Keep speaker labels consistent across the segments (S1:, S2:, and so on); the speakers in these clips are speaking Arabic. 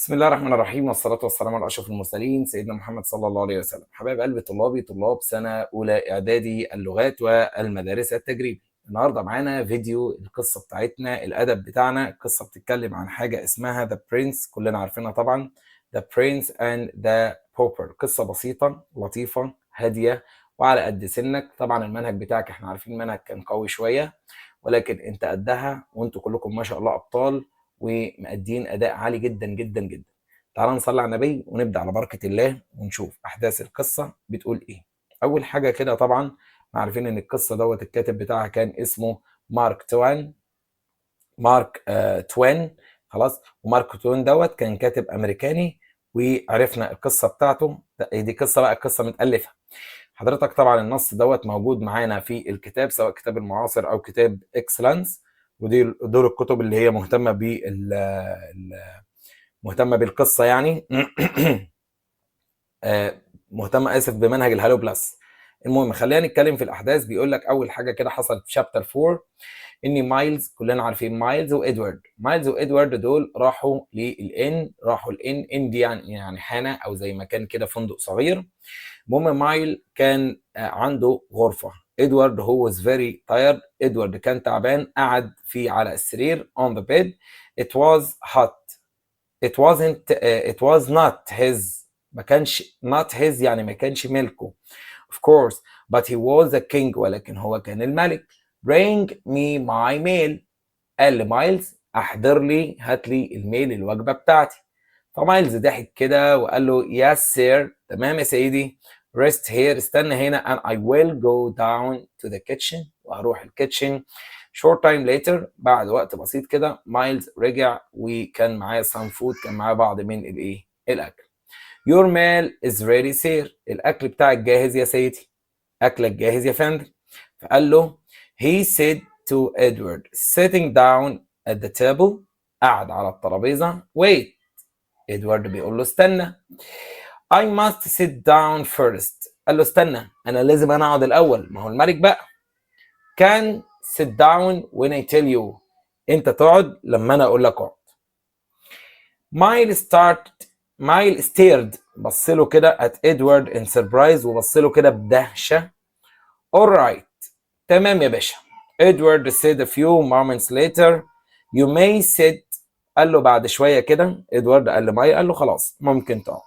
S1: بسم الله الرحمن الرحيم والصلاة والسلام على أشرف المرسلين سيدنا محمد صلى الله عليه وسلم. حبايب قلبي طلاب سنة أولى إعدادي اللغات والمدارس التجريبي. النهاردة معانا فيديو القصة بتاعتنا، الأدب بتاعنا. القصة بتتكلم عن حاجة اسمها The Prince، كلنا عارفينها طبعا. The Prince and the Pauper. قصة بسيطة لطيفة هادية وعلى قد سنك. طبعا المنهج بتاعك احنا عارفين المنهج كان قوي شوية، ولكن انت قدها وانتوا كلكم ما شاء الله أبطال ومأدين أداء عالي جدا جدا جدا. تعالوا نصلي على النبي ونبدأ على بركة الله ونشوف أحداث القصة بتقول إيه. أول حاجة كده طبعا عارفين إن القصة الكاتب بتاعها كان اسمه مارك توين. توين خلاص. ومارك توين كان كاتب أمريكاني، وعرفنا القصة بتاعته. دي قصة بقى، القصة متألفة. حضرتك طبعا النص موجود معانا في الكتاب، سواء كتاب المعاصر أو كتاب إكسلانس، ودي دول الكتب اللي هي مهتمه بالقصه يعني. مهتمه بمنهج الهالو بلس. المهم خلينا نتكلم في الاحداث. بيقول لك اول حاجه كده حصلت في شابتر 4 ان مايلز، كلنا عارفين مايلز وادوارد دول راحوا الان دي يعني حانه او زي مكان كده، فندق صغير. المهم مايل كان عنده غرفه. ادوارد هو was very tired. ادوارد كان تعبان، قعد على السرير on the bed. It was hot. It was not his. ما كانش not his يعني ما كانش ملكه. Of course, but he was a king. ولكن هو كان الملك. Bring me my mail. قال لمايلز احضر لي، هات لي الميل، الوجبة بتاعتي. فمايلز ضحك كده وقال له yes sir. تمام يا سيدي. rest here. استنى هنا and I will go down to the kitchen. وهروح الكيتشن. short time later. بعد وقت بسيط كده مايلز رجع وكان معاه some food. كان معاه بعض من الاكل. your meal is ready sir. الاكل بتاعك جاهز يا سيدي. اكلك جاهز يا فندم. فقال له he said to Edward sitting down at the table. قعد على الترابيزة. wait. ادوارد بيقول له استنى. I must sit down first. قال له استنى، انا لازم اقعد الاول، ما هو الملك بقى. can sit down when I tell you. انت تقعد لما انا اقول لك اقعد. مايل stared. بص له كده at Edward in surprise. وبص له كده بدهشة. alright. تمام يا باشا. Edward said a few moments later. You may sit. قال له بعد شوية كده. ادوارد قال لمايل، قال له خلاص ممكن تقعد.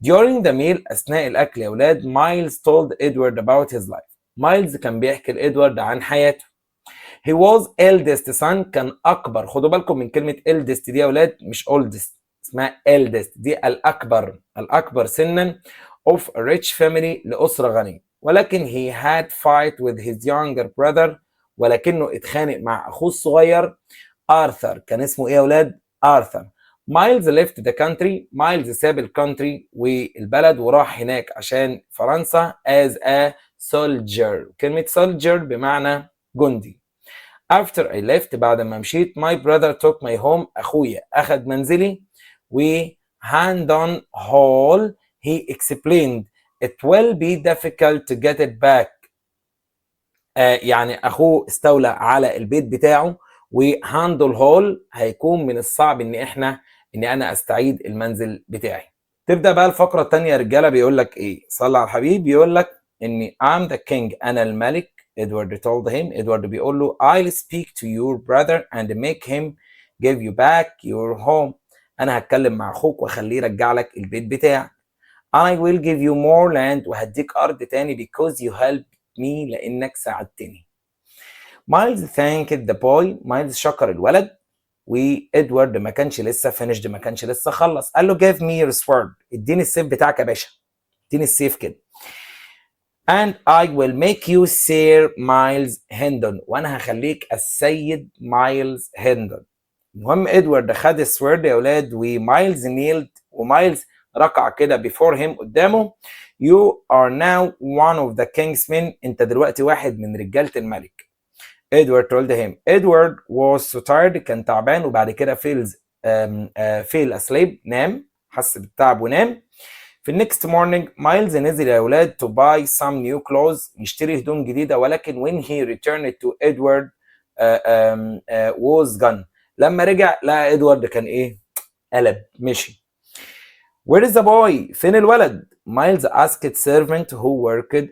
S1: During the meal. أثناء الأكل يا ولاد. Miles told Edward about his life. مايلز كان بيحكي لإدوارد عن حياته. He was eldest son. كان أكبر. خدوا بالكم من كلمة eldest دي يا ولاد، مش oldest. اسمها eldest. دي الأكبر سنا of a rich family. لأسرة غنية. ولكن he had fight with his younger brother. ولكنه اتخانق مع أخوه الصغير آرثر. كان اسمه إيه يا ولاد؟ آرثر. مايلز left the country. مايلز ساب الكونتري والبلد وراح هناك عشان فرنسا as a soldier. كلمة soldier بمعنى جندي. After I left. بعد ما مشيت. My brother took my home. أخويا أخذ منزلي. و hand on hall. He explained it will be difficult to get it back. يعني أخوه استولى على البيت بتاعه. وهاندل هول هيكون من الصعب إني أنا أستعيد المنزل بتاعي. تبدأ بقى الفقرة الثانية يا رجالة. بيقول لك إيه؟ صلى على الحبيب. بيقول لك إني I'm the king. أنا الملك. Edward told him. Edward بيقول له I'll speak to your brother and make him give you back your home. أنا هتكلم مع أخوك وأخليه يرجع لك البيت بتاعك. I will give you more land. وهديك أرض تاني because you helped me. لأنك ساعدتني. مايلز thanked the boy. مايلز شكر الولد. وإدوارد ما كانش لسه finished. ما كانش لسه خلص. قال له give me your sword. اديني السيف بتاعك يا باشا. اديني السيف كده. and I will make you Sir Miles Hendon. وانا هخليك السيد مايلز هندون. المهم ادوارد خد السورد يا ولاد. ومايلز نيلد. ومايلز ركع كده before him قدامه. You are now one of the king's men. انت دلوقتي واحد من رجالة الملك. Edward told him. Edward was so tired. كان تعبان. وبعد كده fell asleep. نام. حس بالتعب ونام. في next morning مايلز نزل يا ولاد to buy some new clothes. يشتري هدوم جديدة. ولكن when he returned to Edward was gone. لما رجع لقى ادوارد كان ايه؟ قلب مشي. Where is the boy؟ فين الولد؟ Miles asked servant who worked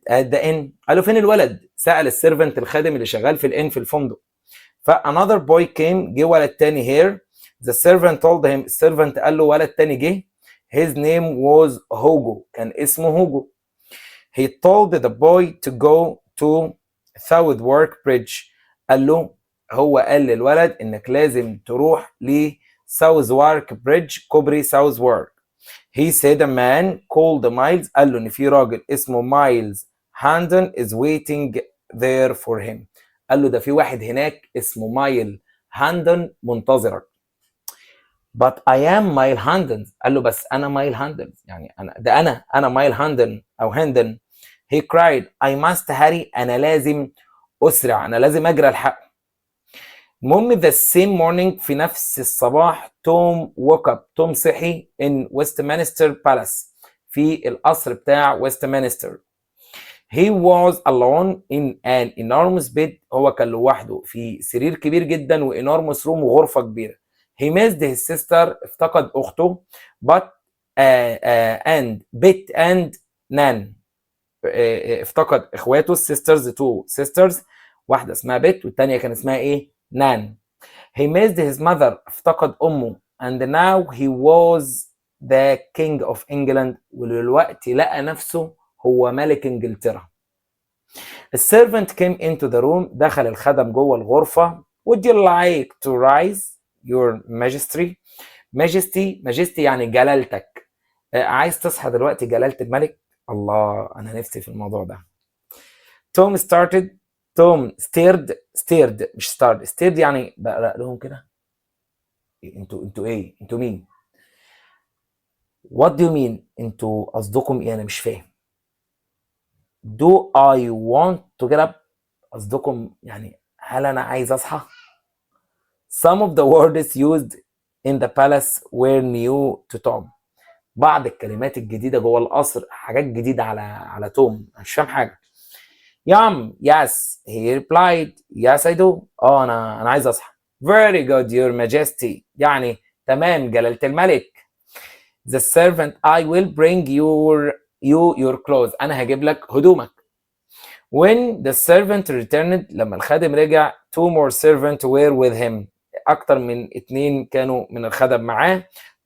S1: at the inn. قال له فين الولد؟ سأل السيرفنت الخادم اللي شغال في الإن في الفندق. another boy came. جه ولد تاني here. The servant told him. السيرفنت قال له ولد تاني جه. His name was Hugo. كان اسمه هوجو. He told the boy to go to Southwark Bridge. قال له هو قال للولد انك لازم تروح ل Southwark Bridge، كوبري Southwark. He said a man called Miles. قال له ان في راجل اسمه مايلز هاندن is waiting there for him. قال له ده في واحد هناك اسمه مايل هاندن منتظرك. But I am مايل هاندن. قال له بس انا مايل هاندن، يعني انا مايل هاندن او هاندن. He cried I must hurry. انا لازم اسرع، انا لازم اجري الحق. المهم the same morning في نفس الصباح توم woke up. توم صحي in Westminster Palace، في القصر بتاع ويستمنستر. He was alone in an enormous bed. هو كان لوحده في سرير كبير جدا و enormous room وغرفة كبيرة. He missed his sister. افتقد أخته. But and Bet and Nan. افتقد إخواته sisters. two sisters، واحدة اسمها بيت والتانية كان اسمها إيه؟ نان. He missed his mother. افتقد أمه. And now he was the king of England. وللوقت لقى نفسه هو ملك انجلترا. The servant came into the room. دخل الخدم جوه الغرفة. Would you like to rise your majesty؟ majesty يعني جلالتك. عايز تصحى دلوقتي جلالة الملك؟ الله، أنا نفسي في الموضوع ده. توم stared مش stared يعني بقرأ لهم كده. انتوا ايه؟ انتوا مين؟ What do you mean؟ انتوا قصدكم ايه؟ انا مش فاهم. Do I want to get up؟ قصدكم يعني هل انا عايز اصحى؟ Some of the words used in the palace were new to Tom. بعض الكلمات الجديدة جوه القصر حاجات جديدة على توم، مش فاهم حاجة. Yes, he replied. Yes, I do. انا عايز اصحى. Very good, your majesty. يعني تمام جلالة الملك. The servant I will bring your clothes. انا هجيب لك هدومك. When the servant returned. لما الخادم رجع two more servants were with him. اكتر من 2 كانوا من الخدم معاه.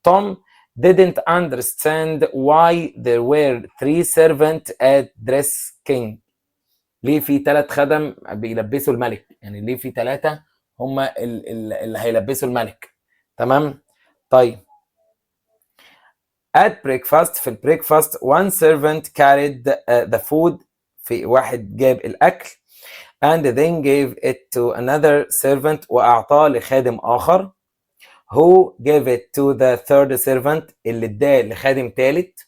S1: Tom didn't understand why there were 3 servants at dress king. ليه في 3 خدم بيلبسوا الملك؟ يعني ليه في 3 هم اللي هيلبسوا الملك؟ تمام. طيب at breakfast. في البريكفاست one servant carried the food. في واحد جاب الاكل and then gave it to another servant. واعطاه لخادم اخر. who gave it to the third servant. اللي اداه لخادم ثالث.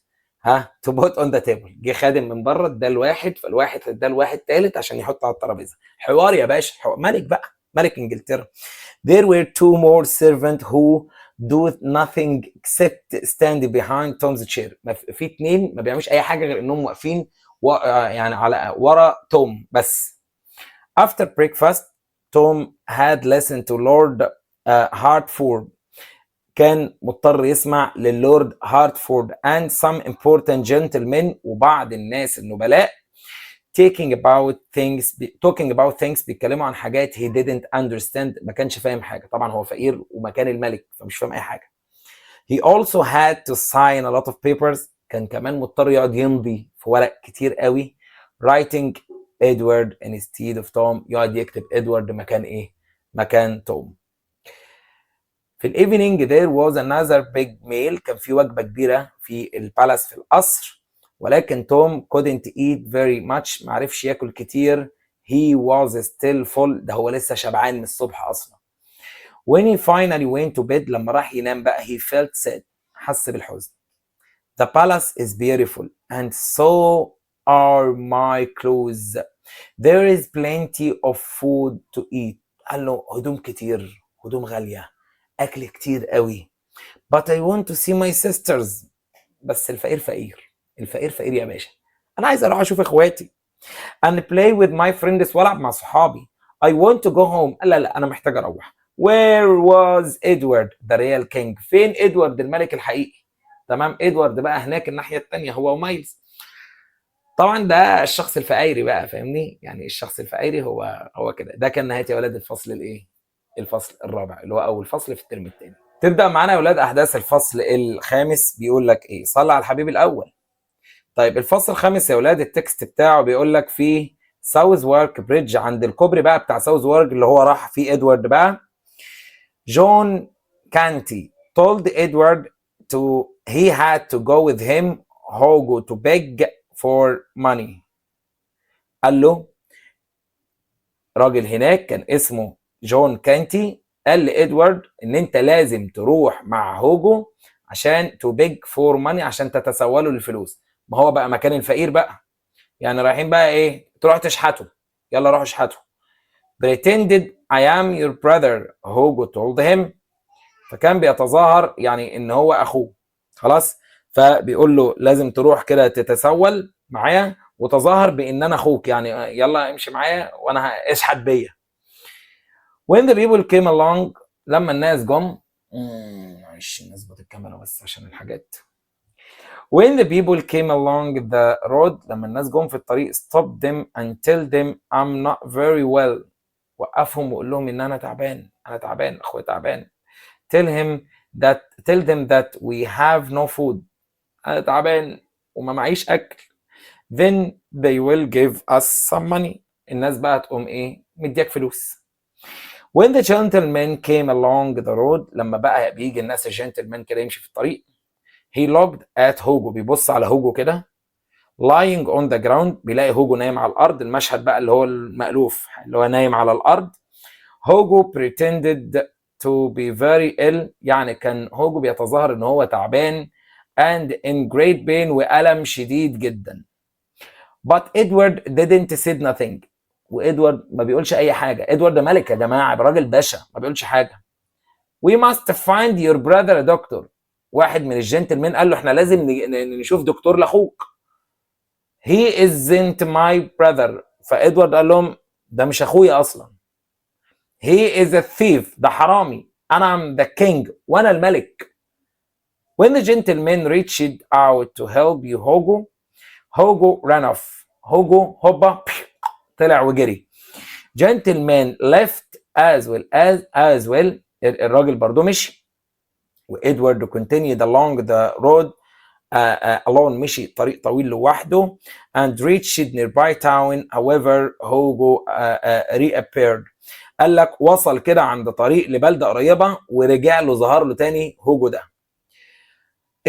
S1: to put on the table. جه خادم من بره اداه لواحد، فالواحد اداه لواحد ثالث عشان يحطه على الترابيزه. حوار يا باشا، ملك بقى، ملك انجلترا. There were 2 more servants who do nothing except stand behind Tom's chair. في 2 ما بيعملوش اي حاجه غير انهم واقفين يعني على ورا توم بس. After breakfast Tom had listened to Lord Hertford. كان مضطر يسمع للورد هارتفورد and some important gentlemen وبعض الناس النبلاء talking about things بيتكلموا عن حاجات he didn't understand. ما كانش فاهم حاجة. طبعا هو فقير ومكان الملك فمش فاهم أي حاجة. He also had to sign a lot of papers. كان كمان مضطر يقعد يمضي في ورق كتير قوي. writing Edward instead of Tom. يقعد يكتب إدوارد مكان إيه؟ مكان توم. في الايفنينج there was another big meal. كان في وجبة كبيرة في البالاس في القصر، ولكن توم couldn't eat very much. معرفش ياكل كتير. he was still full. ده هو لسه شبعان من الصبح أصلا. when he finally went to bed. لما راح ينام بقى he felt sad. حس بالحزن. the palace is beautiful and so are my clothes. there is plenty of food to eat. قال له هدوم كتير، هدوم غالية، اكل كتير قوي. but I want to see my sisters. بس الفقير فقير، الفقير فقير يا باشا. انا عايز اروح اشوف اخواتي and play with my friends والعب مع صحابي. I want to go home. لا انا محتاج اروح. Where was Edward the real king؟ فين ادوارد الملك الحقيقي؟ تمام، ادوارد بقى هناك الناحيه الثانيه هو ومايلز. طبعا ده الشخص الفقيري بقى، فاهمني؟ يعني الشخص الفقيري هو كده. ده كان نهايه يا ولاد الفصل الايه؟ الفصل الرابع اللي هو اول فصل في الترم الثاني. تبدا معانا يا ولاد احداث الفصل الخامس. بيقول لك ايه؟ صلى على الحبيب الاول. طيب الفصل الخامس يا ولاد التكست بتاعه بيقول لك فيه ساوث وارك بريدج، عند الكوبري بقى بتاع ساوث وارك اللي هو راح فيه ادوارد بقى. جون كانتي told Edward he had to go with him Hugo to beg for money. قال له راجل هناك كان اسمه جون كانتي قال لإدوارد ان انت لازم تروح مع هوجو عشان to beg for money، عشان تتسوله للفلوس. ما هو بقى مكان الفقير بقى، يعني رايحين بقى ايه؟ تروح تشحته. يلا روحوا اشحتوا. pretended I am your brother Hugo told him. فكان بيتظاهر يعني ان هو اخوه. خلاص، فبيقول له لازم تروح كده تتسول معايا وتظاهر بان انا اخوك، يعني يلا امشي معايا وانا اشحت بيا. when the people came along، لما الناس جم، معلش نظبط الكاميرا بس عشان الحاجات. when the people came along the road، لما الناس جم في الطريق stop them and tell them I'm not very well. وقفهم وقول لهم ان انا تعبان، انا تعبان، اخويا تعبان. tell them that we have no food. انا تعبان وما معيش اكل. then they will give us some money. الناس بقى تقوم ايه؟ مديك فلوس. when the gentleman came along the road، لما بقى بيجي الناس الجنتلمان كده يمشي في الطريق. he looked at هوجو، بيبص على هوجو كده. lying on the ground، بيلاقي هوجو نايم على الارض. المشهد بقى اللي هو المألوف اللي هو نايم على الارض. هوجو pretended to be very ill، يعني كان هوجو بيتظاهر ان هو تعبان and in great pain، وألم شديد جدا. but Edward didn't say nothing. وإدوارد ما بيقولش أي حاجة. إدوارد ده ملك يا جماعة، راجل باشا، ما بيقولش حاجة. we must find your brother a doctor. واحد من الجنتلمان قال له احنا لازم نشوف دكتور لأخوك. he isn't my brother. فإدوارد قال لهم ده مش أخويا أصلا. he is a thief، ده حرامي. أنا the king، وأنا الملك. when the gentleman reached out to help you Hugo ran off. هوجو هوبا طلع وجري. gentleman left as well. الراجل برضو مشي. وإدوارد continued along the road alone، مشي طريق طويل لوحده. and reached nearby town however Hugo reappeared. قال لك وصل كده عند طريق لبلدة قريبة ورجع له، ظهر له تاني هوجو ده.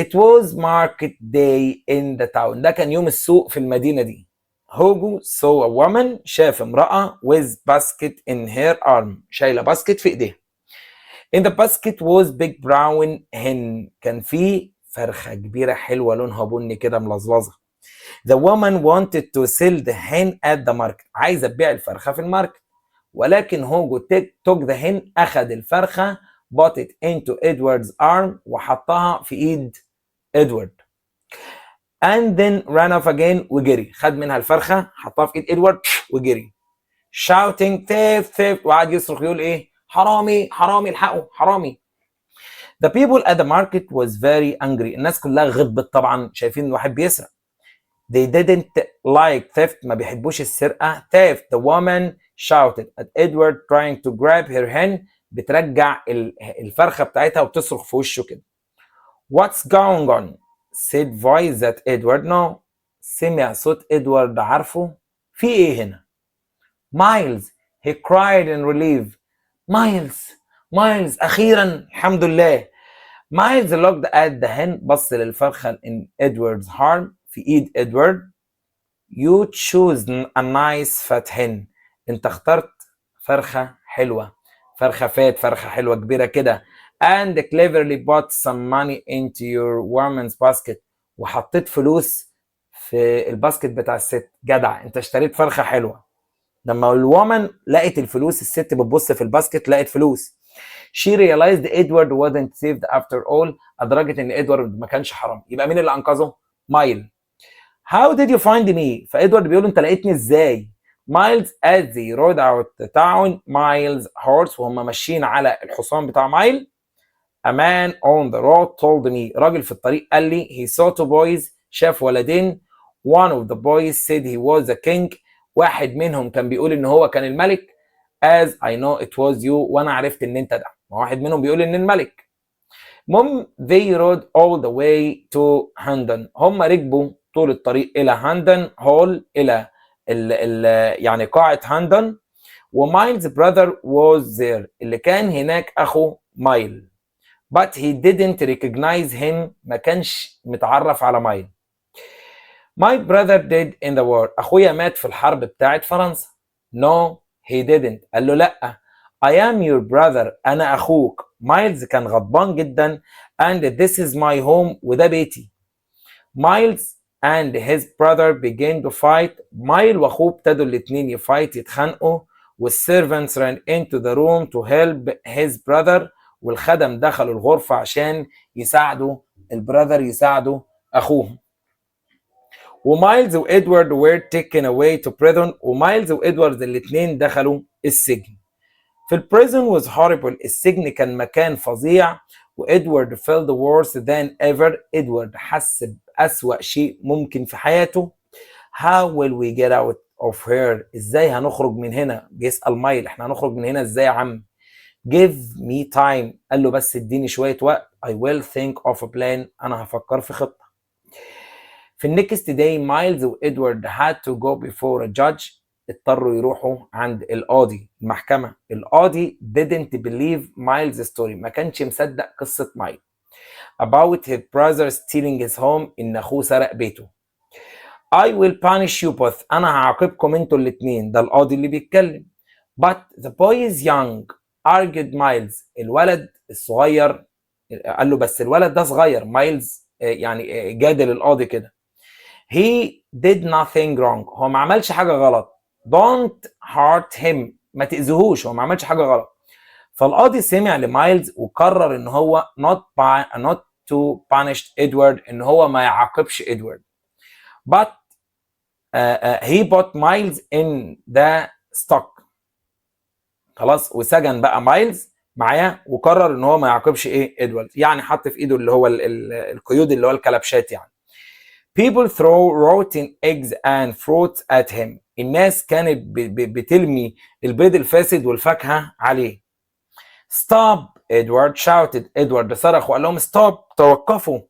S1: It was market day in the town. ده كان يوم السوق في المدينة دي. هوجو saw a woman، شاف امرأة with basket in her arm، شايلة باسكت في ايديها. In the basket was big brown hen، كان في فرخة كبيرة حلوة لونها بني كده ملظلظة. The woman wanted to sell the hen at the market، عايزة تبيع الفرخة في الماركت. ولكن هوجو took the hen، أخذ الفرخة put it into Edward's arm، وحطها في ايد ادوارد. and then ran off again، وجري. خد منها الفرخه حطها في ايد ادوارد وجري. shouting thief، وقعد يصرخ يقول ايه؟ حرامي حرامي الحقوا حرامي. the people at the market was very angry. الناس كلها غضبت طبعا، شايفين واحد بيسرق. they didn't like theft، ما بيحبوش السرقه. theft the woman shouted at Edward trying to grab her hen، بترجع الفرخه بتاعتها وبتصرخ في وشه كده. what's going on said voice that Edward know. سمع صوت ادوارد عارفه. في ايه هنا؟ مايلز he cried in relief. مايلز اخيرا الحمد لله. مايلز looked at the hen، بص للفرخه in Edward's arm، في ايد ادوارد. you choose a nice fat hen، انت اخترت فرخه حلوه، فرخه فات، فرخه حلوه كبيره كده. and cleverly put some money into your woman's basket، وحطيت فلوس في الباسكت بتاع الست. جدع، انت اشتريت فرخه حلوه. لما الومن لقت الفلوس، الست بتبص في الباسكت لقت فلوس. she realized Edward wasn't saved after all، ادركت ان ادوارد ما كانش حرام. يبقى مين اللي انقذه؟ مايل. how did you find me؟ فادوارد بيقول انت لقيتني ازاي؟ Miles as they rode out the town Miles horse وهم ماشيين على الحصان بتاع مايل. A man on the road told me راجل في الطريق قال لي he saw two boys شاف ولدين. One of the boys said he was a king. واحد منهم كان بيقول ان هو كان الملك. As I know it was you وانا عرفت ان انت ده. واحد منهم بيقول ان الملك. المهم they rode all the way to Handon. هم ركبوا طول الطريق الى هاندن هول الى ال يعني قاعة هاندن. ومايلز brother was there اللي كان هناك اخو مايل. but he didn't recognize him ما كانش متعرف على مايل. my brother did in the war اخويا مات في الحرب بتاعت فرنسا. no he didn't قال له لا I am your brother انا اخوك. مايلز كان غضبان جدا and this is my home وده بيتي. مايلز and his brother began to fight. مايل واخوه ابتدوا الاتنين يتخانقوا. والservants ran into the room to help his brother والخدم دخلوا الغرفة عشان يساعدوا البراذر يساعدوا أخوهم. ومايلز وإدوارد were taken away to prison. ومايلز وإدوارد الاتنين دخلوا السجن. في البريزون was horrible السجن كان مكان فظيع. وإدوارد felt worse than ever إدوارد حس بأسوأ شيء ممكن في حياته. How will we get out of here إزاي هنخرج من هنا؟ بيسأل مايل إحنا هنخرج من هنا إزاي يا عم؟ Give me time قال له بس اديني شوية وقت. I will think of a plan أنا هفكر في خطة. في النكست داي مايلز وإدوارد had to go before a judge اضطروا يروحوا عند القاضي المحكمة. القاضي didn't believe Miles' story ما كانش مصدق قصة مايل about his brother stealing his home إن أخوه سرق بيته. I will punish you both أنا هعاقبكم انتوا الاتنين ده القاضي اللي بيتكلم. But the boy is young argued Miles الولد الصغير قال له بس الولد ده صغير. مايلز يعني جادل القاضي كده. He did nothing wrong هو ما عملش حاجة غلط. Don't hurt him ما تأذيهوش هو ما عملش حاجة غلط. فالقاضي سمع لمايلز وقرر ان هو not to punish Edward ان هو ما يعاقبش Edward. But he put Miles in the stock خلاص وسجن بقى مايلز معاه وقرر ان هو ما يعاقبش ادوارد يعني حط في ايده اللي هو القيود اللي هو الكلبشات يعني. People throw rotten eggs and fruits at him الناس كانت بتلمي البيض الفاسد والفاكهة عليه. Stop Edward shouted ادوارد صرخ وقال لهم stop توقفوا.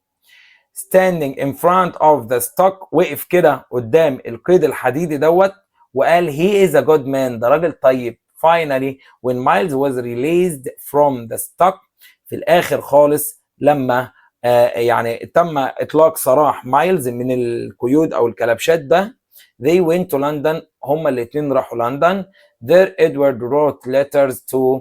S1: Standing in front of the stock وقف كده قدام القيد الحديدي دوت وقال he is a good man ده راجل طيب. Finally when Miles was released from the stock في الآخر خالص لما يعني تم إطلاق سراح مايلز من القيود أو الكلبشات ده they went to London هما الاتنين راحوا لندن. There Edward wrote letters to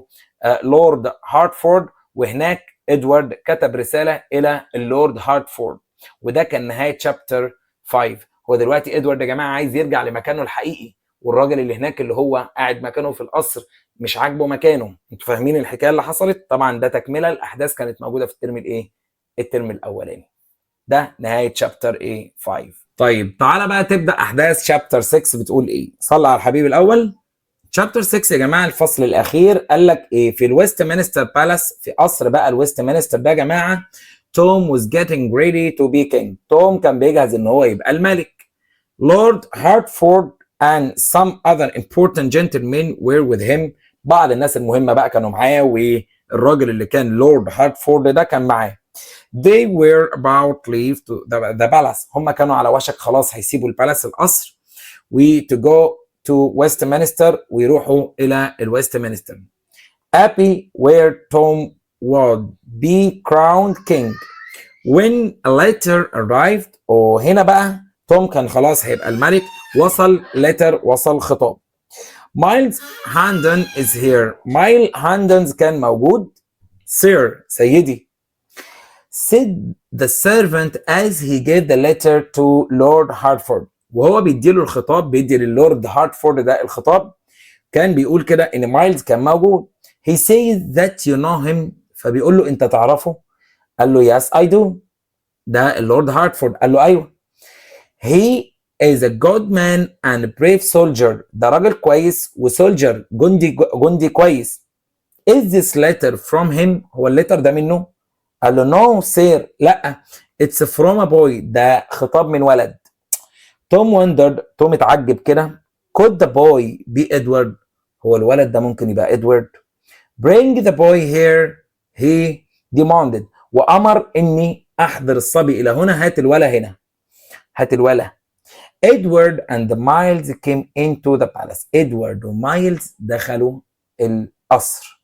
S1: Lord Hertford وهناك إدوارد كتب رسالة إلى اللورد هارتفورد وده كان نهاية شابتر 5. هو دلوقتي إدوارد يا جماعة عايز يرجع لمكانه الحقيقي والراجل اللي هناك اللي هو قاعد مكانه في القصر مش عاجبه مكانه. انتوا فاهمين الحكايه اللي حصلت؟ طبعا ده تكمله الاحداث كانت موجوده في الترم الترم الاولاني. ده نهايه شابتر 5. طيب تعالى بقى تبدا احداث شابتر 6 بتقول ايه؟ صلى على الحبيب الاول. شابتر 6 يا جماعه الفصل الاخير قال لك ايه؟ في الويستمينستر بالاس في قصر بقى الويستمينستر ده يا جماعه توم was getting ready to be king. توم كان بيجهز ان هو يبقى الملك. لورد هارتفورد and some other important gentlemen were with him. بعض الناس المهمة بقى كانوا معاه والراجل اللي كان لورد هارتفورد ده كان معاه. They were about to leave to the palace. هم كانوا على وشك خلاص هيسيبوا البالاس القصر to go to Westminster ويروحوا إلى الويستمينستر. Happy where Tom would be crowned king. When a letter arrived وهنا بقى توم كان خلاص هيبقى الملك. وصل وصل خطاب. Miles Handon is here. مايل هاندنز كان موجود. Sir سيدي. Said the servant as he gave the letter to Lord Hertford. وهو بيديله الخطاب بيدي للورد هارتفورد ده الخطاب كان بيقول كده ان مايلز كان موجود. He says that you know him. فبيقول له انت تعرفه؟ قال له yes I do. ده اللورد هارتفورد قال له ايوه. He is a good man and brave soldier. ده راجل كويس وسولجر جندي كويس. Is this letter from him؟ هو الليتر ده منه؟ قال له no sir، لا it's from a boy، ده خطاب من ولد. توم توم اتعجب كده. could the boy be Edward؟ هو الولد ده ممكن يبقى ادوارد. bring the boy here he demanded، وامر اني احضر الصبي الى هنا. هات الولا هنا، هات الولا. Edward and Miles came into the palace. Edward ومايلز دخلوا القصر.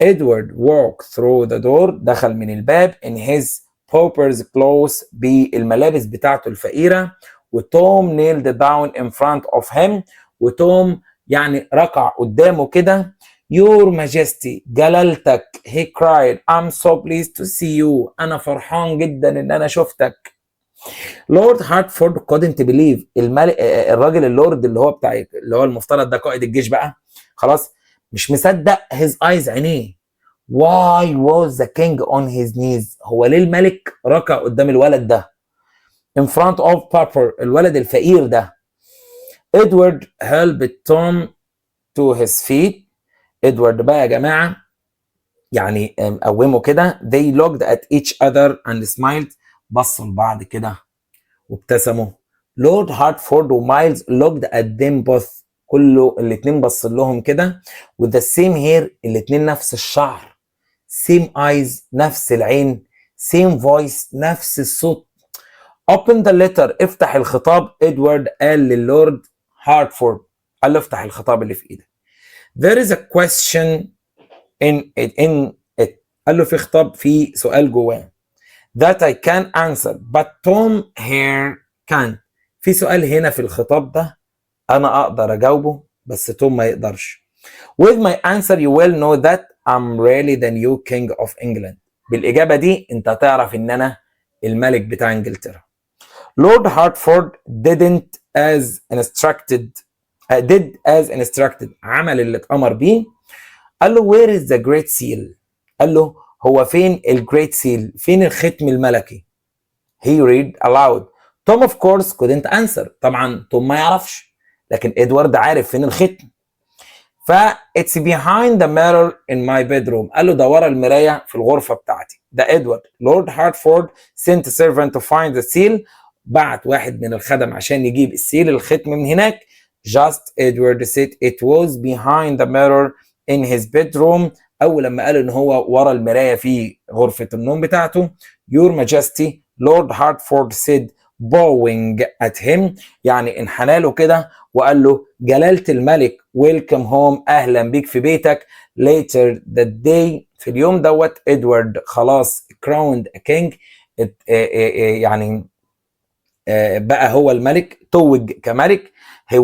S1: Edward walked through the door، دخل من الباب in his pauper's clothes، بالملابس بتاعته الفقيرة. وتوم knelt down in front of him، وتوم يعني ركع قدامه كده. Your Majesty، جلالتك. He cried I'm so pleased to see you، أنا فرحان جدا إن أنا شفتك. لورد هارتفورد couldn't believe، الراجل اللورد اللي هو بتاع اللي هو المفترض ده قائد الجيش بقى، خلاص مش مصدق his eyes، عينيه. why was the king on his knees؟ هو ليه الملك ركع قدام الولد ده in front of Pepper، الولد الفقير ده. Edward helped Tom to his feet. Edward بقى يا جماعة يعني قوموا كده. they looked at each other and smiled، بصوا لبعض كده وابتسموا. لورد هارتفورد ومايلز looked at them both، الاتنين بص لهم كده. with the same hair، الاتنين نفس الشعر. same eyes، نفس العين. same voice، نفس الصوت. open the letter، افتح الخطاب. ادوارد قال للورد هارتفورد، قال له افتح الخطاب اللي في ايدك. there is a question in it، قال له في خطاب، في سؤال جواه. that I can answer but Tom here can't، في سؤال هنا في الخطاب ده انا اقدر اجاوبه بس توم ما يقدرش. with my answer you will know that I'm really the new king of England، بالاجابه دي انت هتعرف ان انا الملك بتاع انجلترا. Lord Hertford didn't as instructed did as instructed، عمل اللي اتأمر بيه. قال له where is the great seal، قال له هو فين الجريت سيل، فين الختم الملكي. he read aloud. Tom of course couldn't answer، طبعا توم ما يعرفش لكن ادوارد عارف فين الختم. ف it's behind the mirror in my bedroom، قال له ده ورا المرايه في الغرفه بتاعتي. ده ادوارد. Lord Hertford sent a servant to find the seal، بعت واحد من الخدم عشان يجيب السيل الختم من هناك. just Edward said it was behind the mirror in his bedroom، اول لما قال ان هو ورا المرايه في غرفه النوم بتاعته. Your Majesty، Lord Hertford said bowing at him، يعني انحنى له كده وقال له جلالة الملك welcome home، اهلا بيك في بيتك. later that day، في اليوم دوت ادوارد خلاص crowned a king، يعني بقى هو الملك، توج كملك. he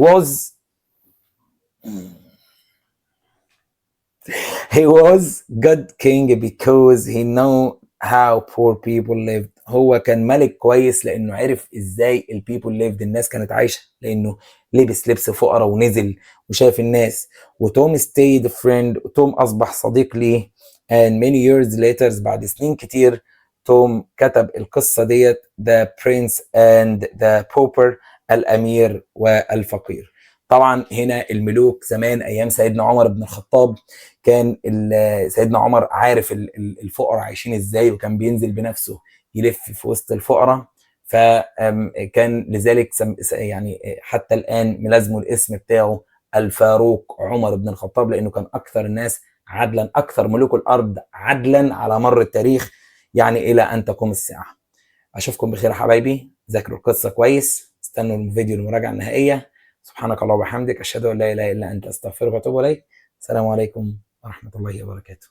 S1: was good king because he know how poor people lived، هو كان ملك كويس لانه عرف ازاي البيبل lived، الناس كانت عايشه، لانه لبس لبس فقراء ونزل وشاف الناس. وتوم stayed friend، وتوم اصبح صديق ليه. and many years later، بعد سنين كتير توم كتب القصه ديت The Prince and the Pauper، الامير والفقير. طبعا هنا الملوك زمان ايام سيدنا عمر بن الخطاب كان سيدنا عمر عارف الفقراء عايشين ازاي، وكان بينزل بنفسه يلف في وسط الفقراء. فكان لذلك يعني حتى الان ملازمه الاسم بتاعه الفاروق عمر بن الخطاب، لانه كان اكثر الناس عدلا، اكثر ملوك الارض عدلا على مر التاريخ، يعني الى ان تقوم الساعه. اشوفكم بخير يا حبايبي، ذاكروا القصه كويس، استنوا الفيديو المراجعه النهائيه. سبحانك اللهم وبحمدك، اشهد ان لا اله الا انت، استغفرك واتوب اليك. السلام عليكم ورحمه الله وبركاته.